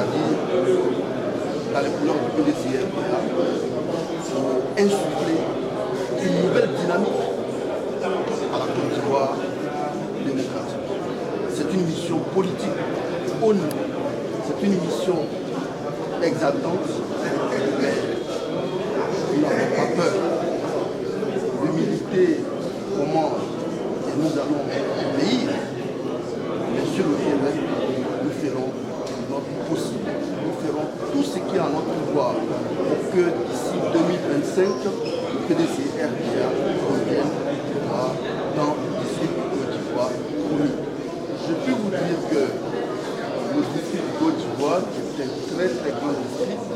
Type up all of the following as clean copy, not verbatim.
c'est-à-dire dans les couleurs du PDCR, pour insuffler une nouvelle dynamique à la Côte d'Ivoire démocratique. C'est une mission politique haut niveau, c'est une mission exaltante, mais nous n'avons pas peur de militer comment nous allons obéir, mais sur le terrain, nous ferons notre possible. Nous ferons tout ce qui est en notre pouvoir pour que d'ici 2025, le PDCR revienne dans le district de Côte d'Ivoire. Je peux vous dire que le district de Côte d'Ivoire, qui est un très grand district,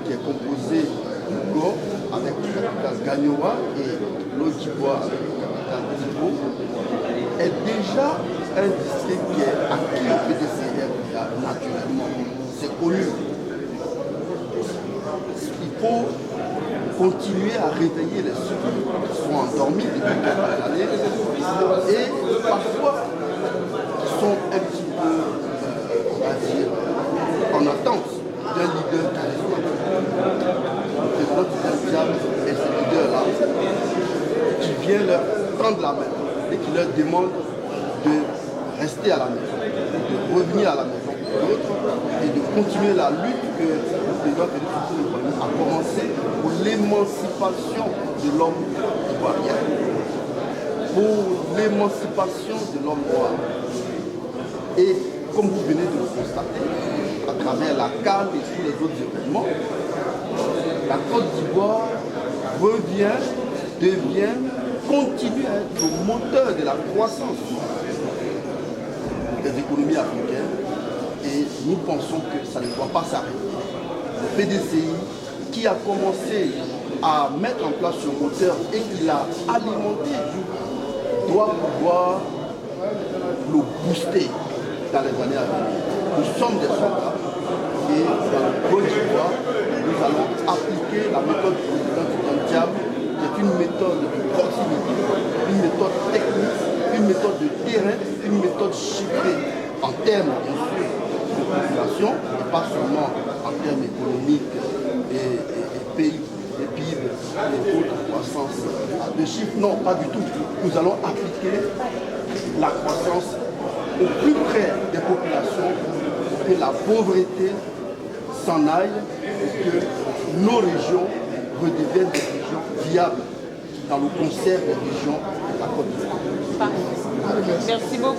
qui est composé de Go avec le capital Gagnoa et l'Odjibois avec le capital Djibo, est déjà un district qui est acquis au PDCR naturellement. C'est connu. Il faut continuer à réveiller les ceux qui sont endormis depuis quelques années et parfois qui sont un petit peu, on va dire, en attente d'un leader charismatique. Le président du Diable est ce leader-là qui vient leur prendre la main et qui leur demande de rester à la maison, de revenir à la maison et de continuer la lutte que le président Félix Houphouët-Boigny a commencé pour l'émancipation de l'homme ivoirien, pour l'émancipation de l'homme noir. Et comme vous venez de le constater, à travers la CAN et tous les autres événements, la Côte d'Ivoire continue à être le moteur de la croissance des économies africaines et nous pensons que ça ne doit pas s'arrêter. Le PDCI qui a commencé à mettre en place ce moteur et qui l'a alimenté doit pouvoir le booster dans les années à venir. Nous sommes des soldats et dans le Côte d'Ivoire, nous allons appliquer la méthode du président Diable, qui est une méthode de proximité, une méthode technique, une méthode de terrain, une méthode chiffrée en termes bien sûr de population et pas seulement en termes économiques et PIB et autres croissances de chiffres. Non, pas du tout. Nous allons appliquer la croissance au plus près des populations pour que la pauvreté s'en aille et que nos régions redeviennent des régions viables dans le concert des régions de la Côte d'Ivoire. Merci beaucoup.